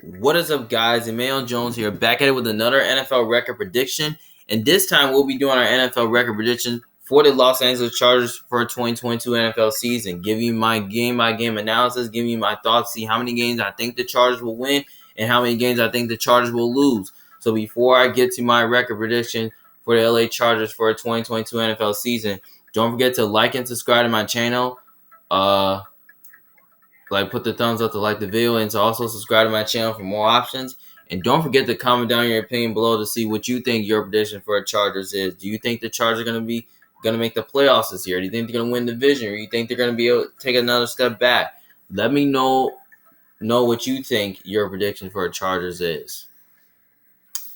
What is up, guys? Emmanuel Jones here, back at it with another NFL record prediction. And this time we'll be doing our NFL record prediction for the Los Angeles Chargers for 2022 NFL season. Giving you my game by game analysis, giving you my thoughts, see how many games I think the Chargers will win and how many games I think the Chargers will lose. So before I get to my record prediction for the LA Chargers for 2022 NFL season, don't forget to like and subscribe to my channel. Put the thumbs up to like the video and to also subscribe to my channel for more options. And don't forget to comment down your opinion below to see what you think your prediction for the Chargers is. Do you think the Chargers are going to make the playoffs this year? Do you think they're going to win the division, or do you think they're going to be able to take another step back? Let me know what you think your prediction for the Chargers is.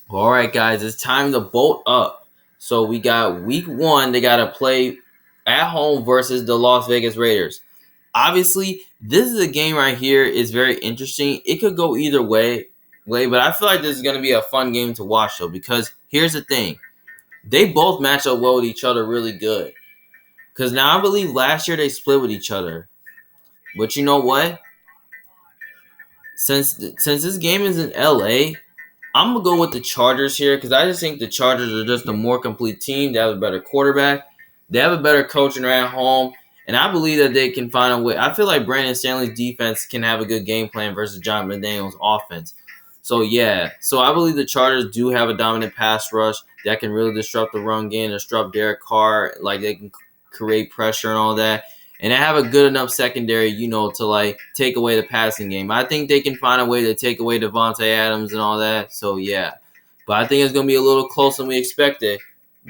All right, guys, it's time to bolt up. So we got week 1. They got to play at home versus the Las Vegas Raiders. Obviously, this is a game right here is very interesting. It could go either way, but I feel like this is going to be a fun game to watch, though, because here's the thing. They both match up well with each other really good. Because now I believe last year they split with each other. But you know what? Since this game is in LA, I'm going to go with the Chargers here because I just think the Chargers are just a more complete team. They have a better quarterback. They have a better coach and they're at home. And I believe that they can find a way. I feel like Brandon Staley's defense can have a good game plan versus John McDaniel's offense. So, yeah. So, I believe the Chargers do have a dominant pass rush that can really disrupt the run game, disrupt Derek Carr. They can create pressure and all that. And they have a good enough secondary, to, take away the passing game. I think they can find a way to take away Devontae Adams and all that. So, yeah. But I think it's going to be a little closer than we expected.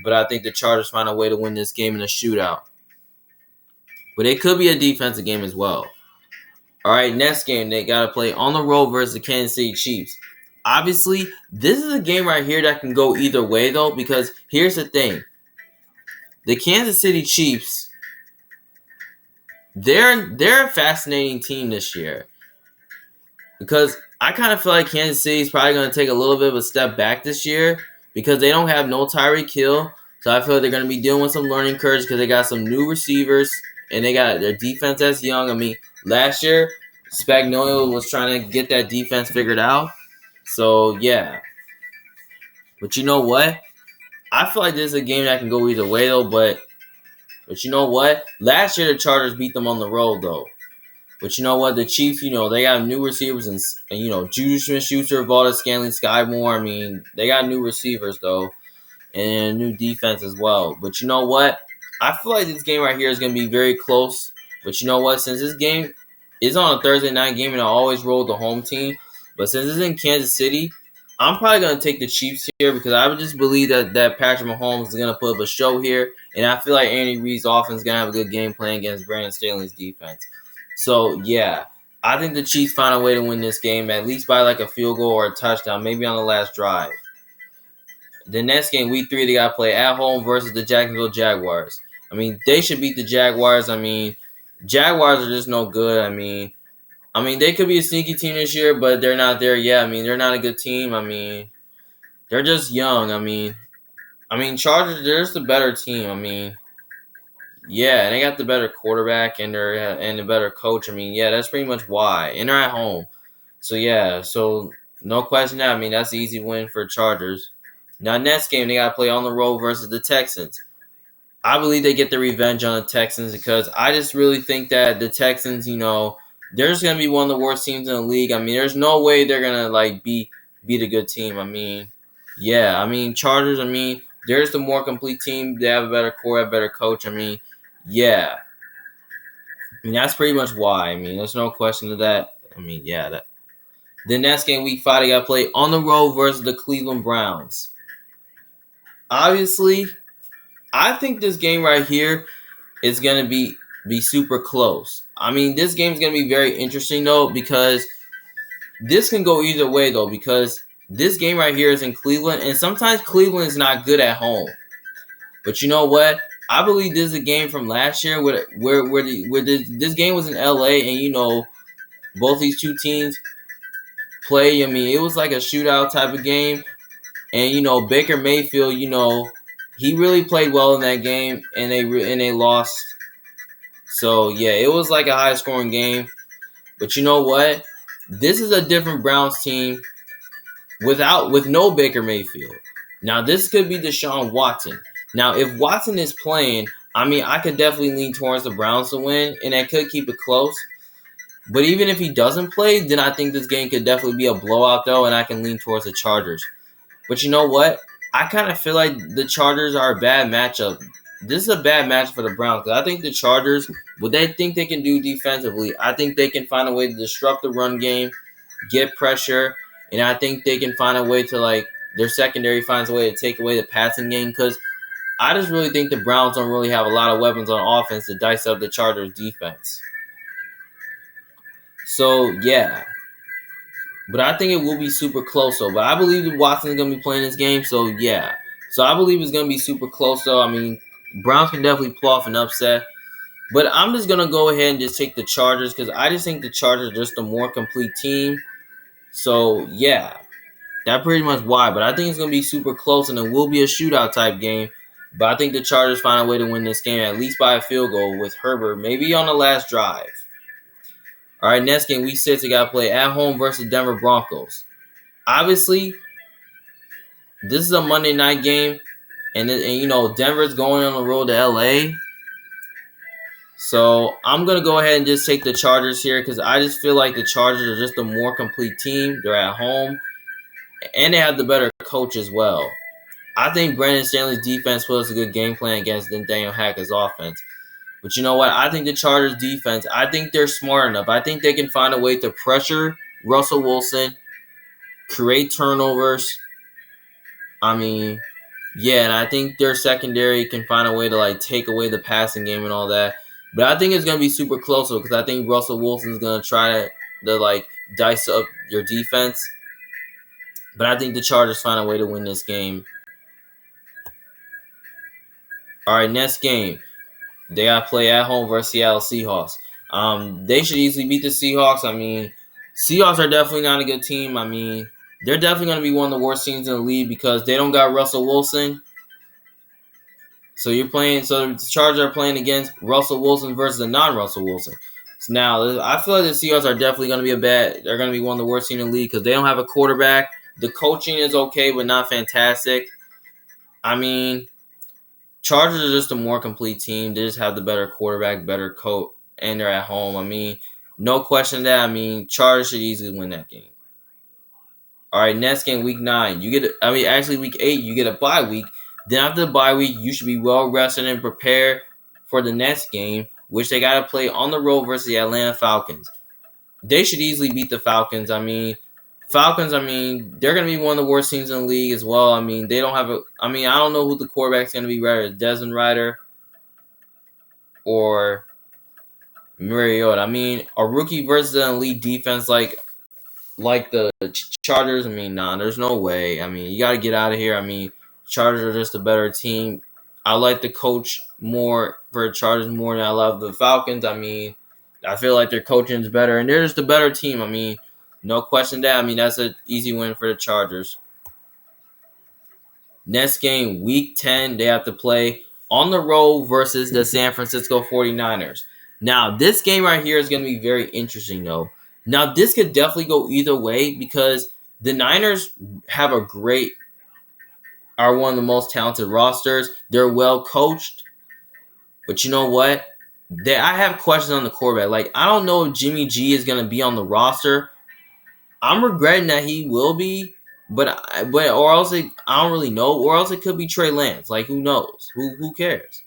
But I think the Chargers find a way to win this game in a shootout. But it could be a defensive game as well. All right, next game, they got to play on the road versus the Kansas City Chiefs. Obviously, this is a game right here that can go either way, though, because here's the thing. The Kansas City Chiefs, they're a fascinating team this year. Because I kind of feel like Kansas City is probably going to take a little bit of a step back this year because they don't have no Tyreek Hill. So I feel like they're going to be dealing with some learning curves because they got some new receivers. And they got their defense that's young. I mean, last year, Spagnuolo was trying to get that defense figured out. So, yeah. But you know what? I feel like this is a game that can go either way, though. But you know what? Last year, the Chargers beat them on the road, though. But you know what? The Chiefs, they got new receivers. And Juju Smith-Schuster, Valdez-Scantling, Sky Moore. I mean, they got new receivers, though. And a new defense as well. But you know what? I feel like this game right here is going to be very close. But you know what? Since this game is on a Thursday night game and I always roll the home team, but since it's in Kansas City, I'm probably going to take the Chiefs here because I would just believe that Patrick Mahomes is going to put up a show here. And I feel like Andy Reid's offense is going to have a good game plan against Brandon Staley's defense. So, yeah, I think the Chiefs find a way to win this game, at least by a field goal or a touchdown, maybe on the last drive. The next game, week 3, they got to play at home versus the Jacksonville Jaguars. I mean, they should beat the Jaguars. I mean, Jaguars are just no good. I mean, they could be a sneaky team this year, but they're not there yet. I mean, they're not a good team. I mean, they're just young. I mean, Chargers, they're just a better team. I mean, yeah, and they got the better quarterback and the better coach. I mean, yeah, that's pretty much why. And they're at home. So, yeah, no question that. I mean, that's the easy win for Chargers. Now, next game, they got to play on the road versus the Texans. I believe they get the revenge on the Texans because I just really think that the Texans, they're just going to be one of the worst teams in the league. I mean, there's no way they're going to, beat a good team. I mean, yeah. I mean, Chargers, they're just a more complete team. They have a better core, a better coach. I mean, yeah. I mean, that's pretty much why. I mean, there's no question to that. I mean, yeah. The next game, week 5, they got to play on the road versus the Cleveland Browns. Obviously, I think this game right here is going to be super close. I mean, this game is going to be very interesting, though, because this can go either way, though, because this game right here is in Cleveland, and sometimes Cleveland is not good at home. But you know what? I believe this is a game from last year where this game was in LA, and, both these two teams play. I mean, it was like a shootout type of game, and, Baker Mayfield, he really played well in that game, and they lost. So, yeah, it was like a high-scoring game. But you know what? this is a different Browns team with no Baker Mayfield. Now this could be Deshaun Watson. Now if Watson is playing, I mean I could definitely lean towards the Browns to win, and I could keep it close. But even if he doesn't play, then I think this game could definitely be a blowout though, and I can lean towards the Chargers. But you know what? I kind of feel like the Chargers are a bad matchup. This is a bad match for the Browns because I think the Chargers, what they think they can do defensively, I think they can find a way to disrupt the run game, get pressure, and I think they can find a way to, like, their secondary finds a way to take away the passing game because I just really think the Browns don't really have a lot of weapons on offense to dice up the Chargers defense. So, yeah. But I think it will be super close, though. But I believe that Watson's going to be playing this game, so yeah. So I believe it's going to be super close, though. I mean, Browns can definitely pull off an upset. But I'm just going to go ahead and just take the Chargers because I just think the Chargers are just a more complete team. So, yeah. That's pretty much why. But I think it's going to be super close, and it will be a shootout type game. But I think the Chargers find a way to win this game, at least by a field goal with Herbert, maybe on the last drive. All right, next game, week 6, we got to play at home versus Denver Broncos. Obviously, this is a Monday night game, and you know Denver's going on the road to LA. So I'm going to go ahead and just take the Chargers here because I just feel like the Chargers are just a more complete team. They're at home, and they have the better coach as well. I think Brandon Staley's defense puts a good game plan against Nathaniel Hackett's offense. But you know what? I think the Chargers defense, I think they're smart enough. I think they can find a way to pressure Russell Wilson, create turnovers. I mean, yeah, and I think their secondary can find a way to, like, take away the passing game and all that. But I think it's going to be super close because I think Russell Wilson's going to try to like dice up your defense. But I think the Chargers find a way to win this game. All right, next game. They got to play at home versus Seattle Seahawks. They should easily beat the Seahawks. I mean, Seahawks are definitely not a good team. I mean, they're definitely going to be one of the worst teams in the league because they don't got Russell Wilson. So the Chargers are playing against Russell Wilson versus a non-Russell Wilson. So now, I feel like the Seahawks are definitely going to be they're going to be one of the worst teams in the league because they don't have a quarterback. The coaching is okay, but not fantastic. I mean, Chargers are just a more complete team. They just have the better quarterback, better coach, and they're at home. I mean, no question that. I mean, Chargers should easily win that game. All right, next game, week 9. Week 8, you get a bye week. Then after the bye week, you should be well rested and prepared for the next game, which they got to play on the road versus the Atlanta Falcons. They should easily beat the Falcons. I mean, they're going to be one of the worst teams in the league as well. I mean, they don't have I don't know who the quarterback's going to be, whether it's Desmond Ridder or Mariota. I mean, a rookie versus an elite defense like the Chargers, I mean, nah, there's no way. I mean, you got to get out of here. I mean, Chargers are just a better team. I like the coach more for the Chargers more than I love the Falcons. I mean, I feel like their coaching is better, and they're just a better team. I mean, no question that. I mean, that's an easy win for the Chargers. Next game, week 10, they have to play on the road versus the San Francisco 49ers. Now, this game right here is going to be very interesting, though. Now, this could definitely go either way because the Niners are one of the most talented rosters. They're well coached. But you know what? I have questions on the quarterback. Like, I don't know if Jimmy G is going to be on the roster. I'm regretting that he will be, I don't really know. Or else it could be Trey Lance. Like, who knows? Who cares?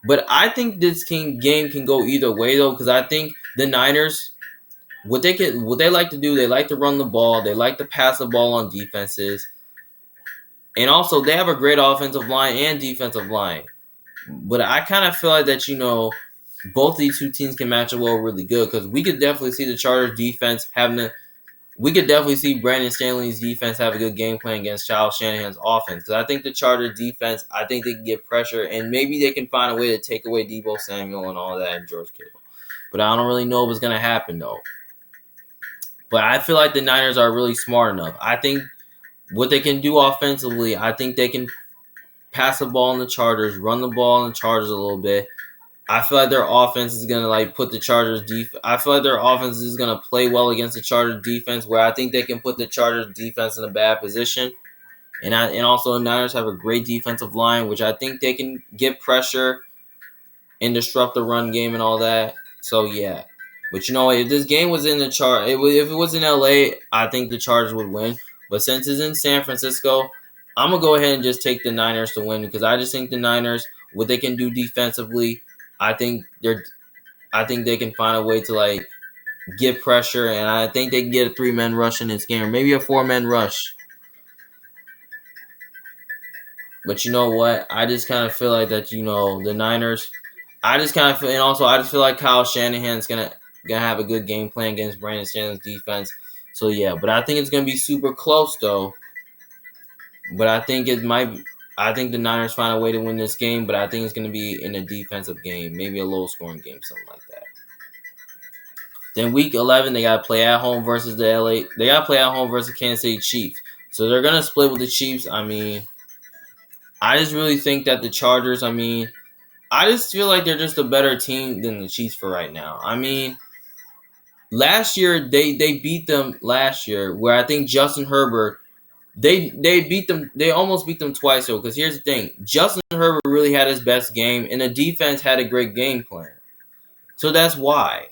But I think this game can go either way, though, because I think the Niners, what they like to do, they like to run the ball. They like to pass the ball on defenses. And also, they have a great offensive line and defensive line. But I kind of feel like that, both these two teams can match up well really good because we could definitely see the Chargers defense we could definitely see Brandon Staley's defense have a good game plan against Kyle Shanahan's offense. Because I think the Chargers defense, I think they can get pressure, and maybe they can find a way to take away Deebo Samuel and all that and George Kittle. But I don't really know if it's going to happen, though. But I feel like the Niners are really smart enough. I think what they can do offensively, I think they can pass the ball on the Chargers, run the ball on the Chargers a little bit. I feel like their offense is gonna like put the Chargers I feel like their offense is gonna play well against the Chargers defense, where I think they can put the Chargers defense in a bad position. And also the Niners have a great defensive line, which I think they can get pressure and disrupt the run game and all that. So yeah. But if this game was in the if it was in LA, I think the Chargers would win. But since it's in San Francisco, I'm gonna go ahead and just take the Niners to win, because I just think the Niners, what they can do defensively, I think they can find a way to like get pressure, and I think they can get a 3-man rush in this game, or maybe a 4-man rush. But you know what? I just kind of feel like that, the Niners. I just kind of feel, and also I just feel like Kyle Shanahan's gonna have a good game plan against Brandon Staley's defense. So yeah, but I think it's gonna be super close though. But I think the Niners find a way to win this game, but I think it's gonna be in a defensive game, maybe a low scoring game, something like that. Then week 11, they gotta play at home versus They gotta play at home versus Kansas City Chiefs. So they're gonna split with the Chiefs. I mean, I just really think that the Chargers, I just feel like they're just a better team than the Chiefs for right now. I mean, last year they beat them last year, where I think Justin Herbert, they beat them. They almost beat them twice though. Because here's the thing: Justin Herbert really had his best game, and the defense had a great game plan. So that's why.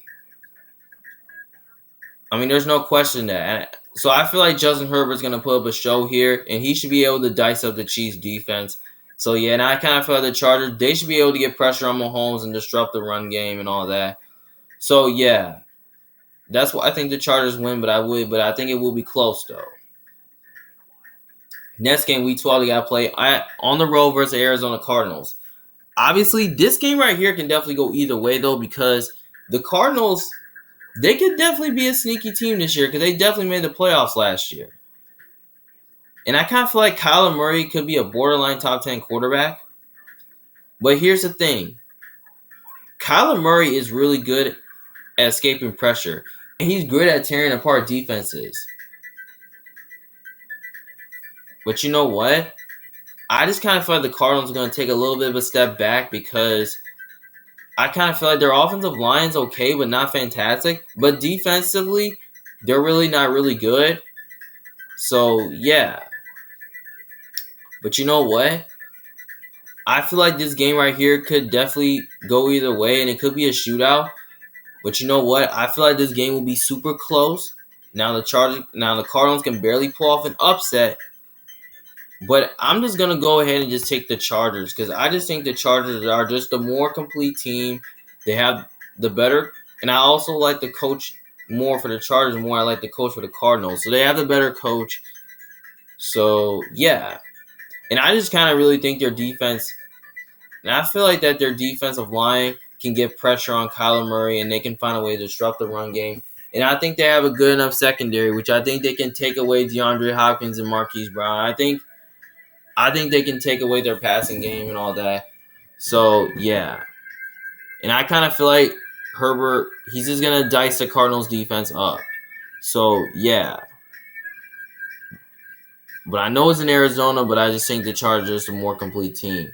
I mean, there's no question that. So I feel like Justin Herbert's gonna put up a show here, and he should be able to dice up the Chiefs defense. So yeah, and I kind of feel like the Chargers, they should be able to get pressure on Mahomes and disrupt the run game and all that. So yeah, that's why I think the Chargers win. But I think it will be close though. Next game, week 12, they got to play on the road versus Arizona Cardinals. Obviously, this game right here can definitely go either way, though, because the Cardinals, they could definitely be a sneaky team this year, because they definitely made the playoffs last year. And I kind of feel like Kyler Murray could be a borderline top 10 quarterback. But here's the thing. Kyler Murray is really good at escaping pressure, and he's good at tearing apart defenses. But you know what? I just kind of feel like the Cardinals are going to take a little bit of a step back, because I kind of feel like their offensive line is okay, but not fantastic. But defensively, they're really not really good. So, yeah. But you know what? I feel like this game right here could definitely go either way, and it could be a shootout. But you know what? I feel like this game will be super close. Now the Cardinals can barely pull off an upset. But I'm just going to go ahead and just take the Chargers, because I just think the Chargers are just a more complete team. They have the better, and I also like the coach more for the Chargers more. I like the coach for the Cardinals. So they have the better coach. So, yeah. And I just kind of really think their defense, and I feel like that their defensive line can get pressure on Kyler Murray, and they can find a way to disrupt the run game. And I think they have a good enough secondary, which I think they can take away DeAndre Hopkins and Marquise Brown. I think they can take away their passing game and all that. So, yeah. And I kind of feel like Herbert, he's just going to dice the Cardinals defense up. So, yeah. But I know it's in Arizona, but I just think the Chargers are a more complete team.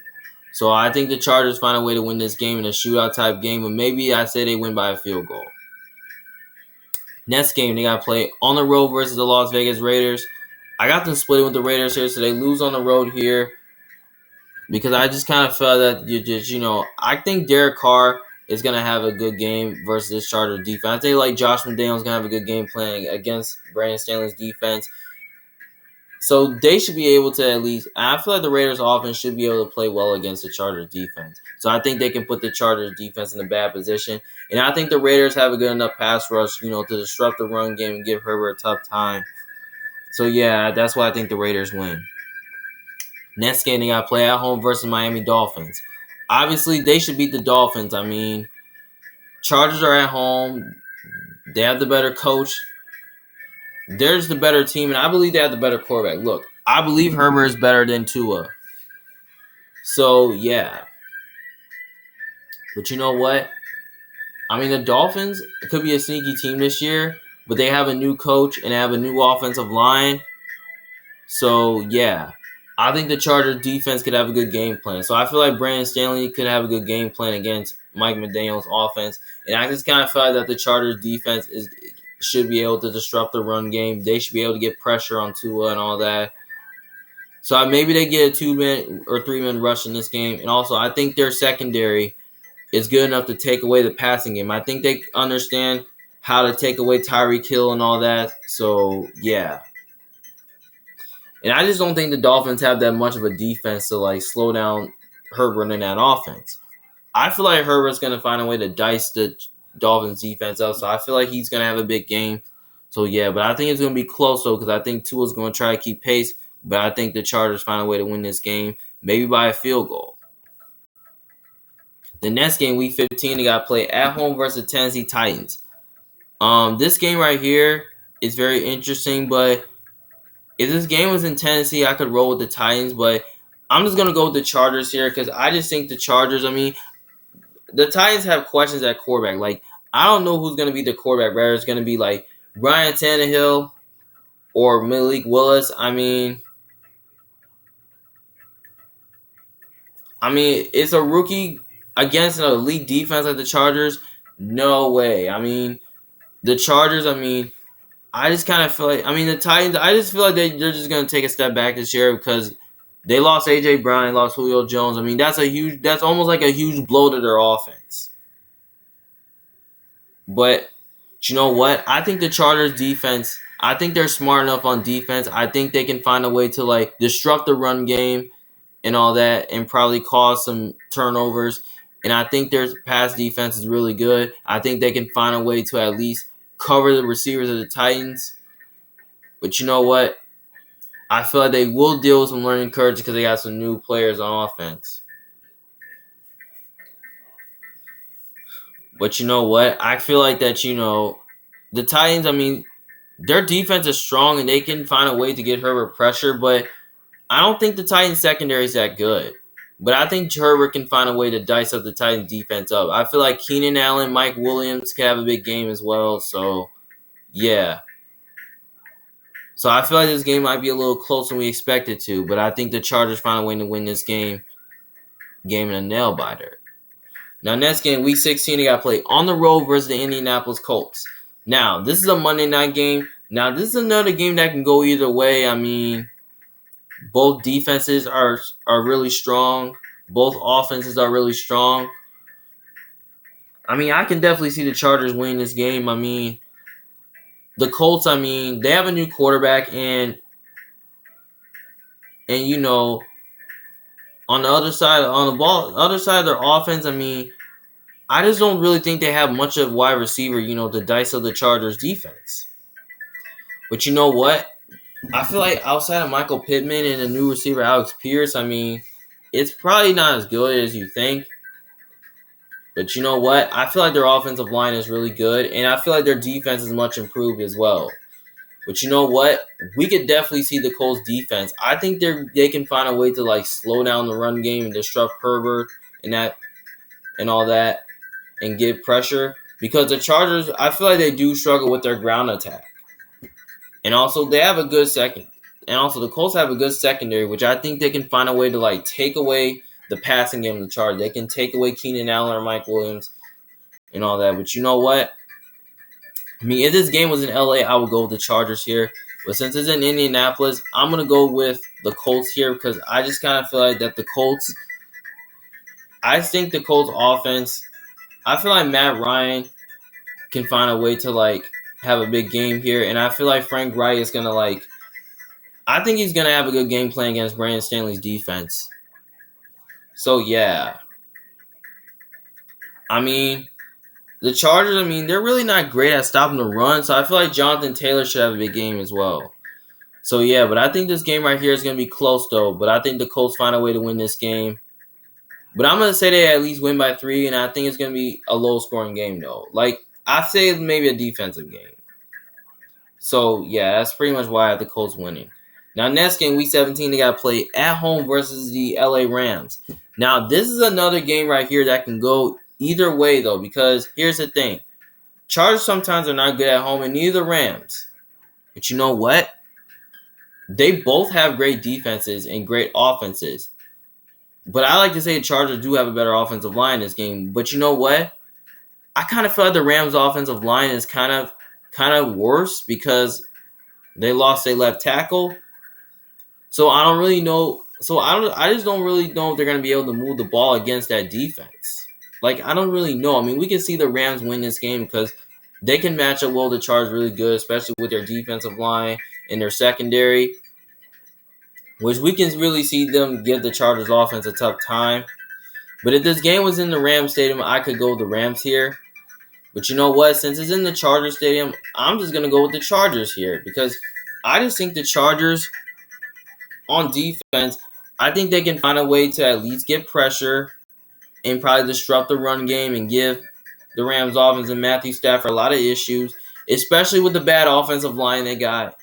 So, I think the Chargers find a way to win this game in a shootout type game. But maybe I say they win by a field goal. Next game, they got to play on the road versus the Las Vegas Raiders. I got them splitting with the Raiders here, so they lose on the road here. Because I just kind of felt that I think Derek Carr is going to have a good game versus this Chargers defense. I think like Josh McDaniels is going to have a good game playing against Brandon Staley's defense. So they should be able to at least, I feel like the Raiders offense should be able to play well against the Chargers defense. So I think they can put the Chargers defense in a bad position. And I think the Raiders have a good enough pass rush, to disrupt the run game and give Herbert a tough time. So yeah, that's why I think the Raiders win. Next game, they got to play at home versus Miami Dolphins. Obviously, they should beat the Dolphins. I mean, Chargers are at home. They have the better coach. There's the better team, and I believe they have the better quarterback. Look, I believe Herbert is better than Tua. So, yeah. But you know what? I mean, the Dolphins could be a sneaky team this year, but they have a new coach and they have a new offensive line. So, yeah. I think the Chargers defense could have a good game plan. So I feel like Brandon Staley could have a good game plan against Mike McDaniel's offense. And I just kind of feel like that the Chargers defense should be able to disrupt the run game. They should be able to get pressure on Tua and all that. So maybe they get a 2-man or 3-man rush in this game. And also, I think their secondary is good enough to take away the passing game. I think they understand how to take away Tyreek Hill and all that. So, yeah. And I just don't think the Dolphins have that much of a defense to, like, slow down Herbert in that offense. I feel like Herbert's going to find a way to dice the Dolphins defense up. So, I feel like he's going to have a big game. So, yeah. But I think it's going to be close, though, because I think Tua's going to try to keep pace. But I think the Chargers find a way to win this game, maybe by a field goal. The next game, Week 15, they got to play at home versus Tennessee Titans. This game right here is very interesting, but if this game was in Tennessee, I could roll with the Titans, but I'm just going to go with the Chargers here because I just think the Chargers, the Titans have questions at quarterback. Like, I don't know who's going to be the quarterback, whether it's going to be like Ryan Tannehill or Malik Willis. It's a rookie against an elite defense like the Chargers. No way. The Chargers, I just kind of feel like, the Titans, I just feel like they're just going to take a step back this year because they lost A.J. Brown, they lost Julio Jones. That's almost like a huge blow to their offense. But you know what? I think the Chargers defense, I think they're smart enough on defense. I think they can find a way to, like, disrupt the run game and all that and probably cause some turnovers. And I think their pass defense is really good. I think they can find a way to at least cover the receivers of the Titans. But you know what? I feel like they will deal with some learning curves because they got some new players on offense. But you know what? I feel like that, the Titans, their defense is strong and they can find a way to get Herbert pressure, but I don't think the Titans secondary is that good. But I think Herbert can find a way to dice up the Titans defense up. I feel like Keenan Allen, Mike Williams could have a big game as well. So, yeah. So I feel like this game might be a little closer than we expected to. But I think the Chargers find a way to win this game in a nail biter. Now, next game, Week 16, they got to play on the road versus the Indianapolis Colts. Now, this is a Monday night game. Now, this is another game that can go either way. Both defenses are really strong. Both offenses are really strong. I can definitely see the Chargers winning this game. The Colts, they have a new quarterback and on the other side of their offense, I just don't really think they have much of wide receiver, to dice of the Chargers defense. But you know what? I feel like outside of Michael Pittman and the new receiver Alex Pierce, it's probably not as good as you think. But you know what? I feel like their offensive line is really good, and I feel like their defense is much improved as well. But you know what? We could definitely see the Colts defense. I think they can find a way to, like, slow down the run game and disrupt Herbert and all that and get pressure. Because the Chargers, I feel like they do struggle with their ground attack. And also, they have a good second. And also, the Colts have a good secondary, which I think they can find a way to, like, take away the passing game of the Chargers. They can take away Keenan Allen or Mike Williams and all that. But you know what? If this game was in LA, I would go with the Chargers here. But since it's in Indianapolis, I'm going to go with the Colts here because I just kind of feel like that the Colts, I think the Colts offense, I feel like Matt Ryan can find a way to, like, have a big game here. And I feel like Frank Wright is going to, like, I think he's going to have a good game plan against Brandon Stanley's defense. So, yeah. The Chargers, they're really not great at stopping the run. So, I feel like Jonathan Taylor should have a big game as well. So, yeah. But I think this game right here is going to be close, though. But I think the Colts find a way to win this game. But I'm going to say they at least win by 3. And I think it's going to be a low-scoring game, though. Like, I'd say maybe a defensive game. So, yeah. That's pretty much why I have the Colts winning. Now, next game, Week 17, they got to play at home versus the LA Rams. Now, this is another game right here that can go either way, though, because here's the thing. Chargers sometimes are not good at home, and neither Rams. But you know what? They both have great defenses and great offenses. But I like to say the Chargers do have a better offensive line in this game. But you know what? I kind of feel like the Rams' offensive line is kind of worse because they lost their left tackle. So I don't really know. So I just don't really know if they're gonna be able to move the ball against that defense. Like I don't really know. I mean, we can see the Rams win this game because they can match up well the Chargers really good, especially with their defensive line and their secondary, which we can really see them give the Chargers offense a tough time. But if this game was in the Rams Stadium, I could go with the Rams here. But you know what? Since it's in the Chargers Stadium, I'm just gonna go with the Chargers here because I just think the Chargers on defense, I think they can find a way to at least get pressure and probably disrupt the run game and give the Rams offense and Matthew Stafford a lot of issues, especially with the bad offensive line they got.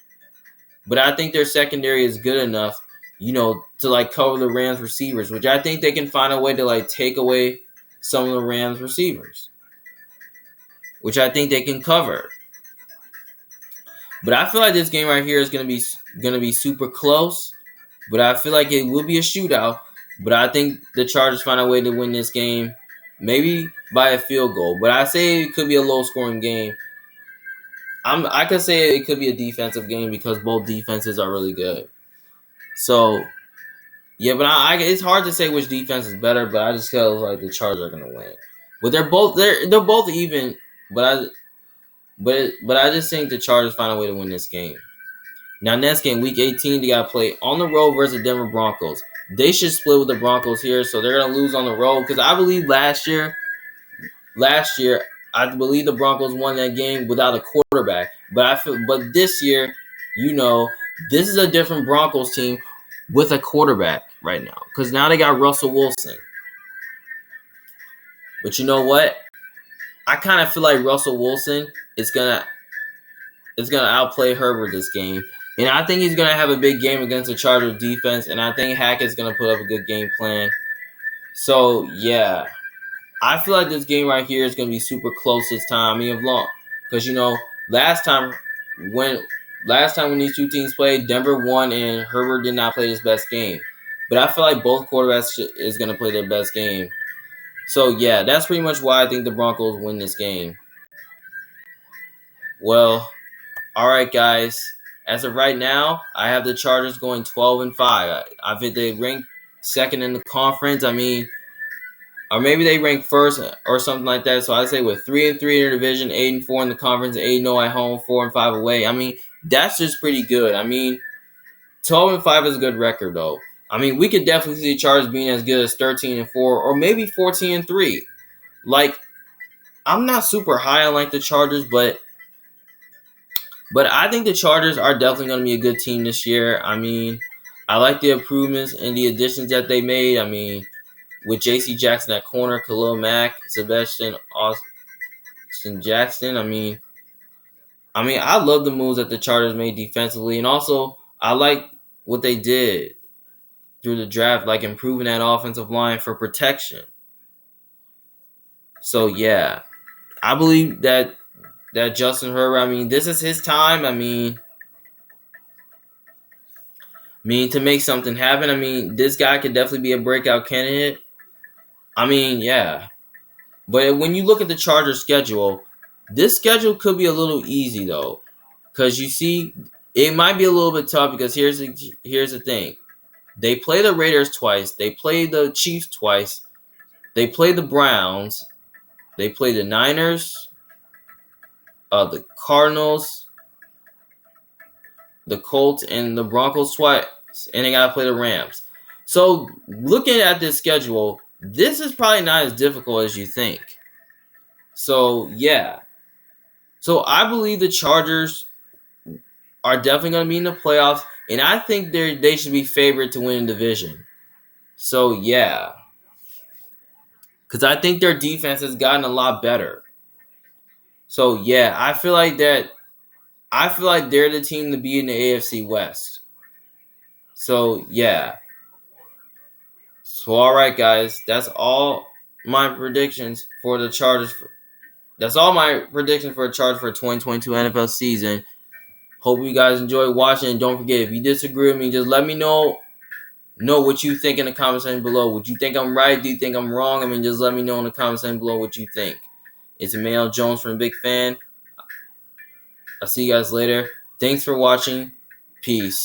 But I think their secondary is good enough, to like cover the Rams receivers, which I think they can find a way to like take away some of the Rams receivers, which I think they can cover. But I feel like this game right here is gonna be super close. But I feel like it will be a shootout. But I think the Chargers find a way to win this game, maybe by a field goal. But I say it could be a low-scoring game. I could say it could be a defensive game because both defenses are really good. So, yeah, but it's hard to say which defense is better. But I just feel like the Chargers are gonna win. But they're both even. But I just think the Chargers find a way to win this game. Now, next game, Week 18, they got to play on the road versus the Denver Broncos. They should split with the Broncos here, so they're going to lose on the road. Because I believe last year, I believe the Broncos won that game without a quarterback. But this year, this is a different Broncos team with a quarterback right now. Because now they got Russell Wilson. But you know what? I kind of feel like Russell Wilson is gonna outplay Herbert this game. And I think he's going to have a big game against the Chargers defense. And I think Hackett's going to put up a good game plan. So, yeah. I feel like this game right here is going to be super close this time. I mean, because, last time when these two teams played, Denver won and Herbert did not play his best game. But I feel like both quarterbacks is going to play their best game. So, yeah, that's pretty much why I think the Broncos win this game. Well, all right, guys. As of right now, I have the Chargers going 12-5. I think they rank second in the conference. I mean, or maybe they rank first or something like that. So I say with 3-3 in their division, 8-4 in the conference, 8-0 at home, 4-5 away. I mean, that's just pretty good. I mean, 12-5 is a good record though. I mean, we could definitely see the Chargers being as good as 13-4 or maybe 14-3. Like, I'm not super high on like the Chargers, but I think the Chargers are definitely going to be a good team this year. I mean, I like the improvements and the additions that they made. I mean, with J.C. Jackson at corner, Khalil Mack, Sebastian Austin Jackson. I mean, I love the moves that the Chargers made defensively. And also, I like what they did through the draft, like improving that offensive line for protection. So, yeah, I believe that Justin Herbert, I mean, this is his time. I mean, to make something happen. I mean, this guy could definitely be a breakout candidate. I mean, yeah. But when you look at the Chargers schedule, this schedule could be a little easy, though. Because you see, it might be a little bit tough because here's the thing. They play the Raiders twice. They play the Chiefs twice. They play the Browns. They play the Niners, the Cardinals, the Colts, and the Broncos twice. And they got to play the Rams. So, looking at this schedule, this is probably not as difficult as you think. So, yeah. So, I believe the Chargers are definitely going to be in the playoffs. And I think they should be favored to win the division. So, yeah. Because I think their defense has gotten a lot better. So, yeah. I feel like they're the team to be in the AFC West. So, yeah. So, all right, guys. That's all my predictions for the Chargers. That's all my predictions for the Chargers for 2022 NFL season. Hope you guys enjoy watching. And don't forget, if you disagree with me, just let me know know what you think in the comment section below. Would you think I'm right? Do you think I'm wrong? I mean, just let me know in the comment section below what you think. It's Emmanuel Jones from The Big Fan. I'll see you guys later. Thanks for watching. Peace.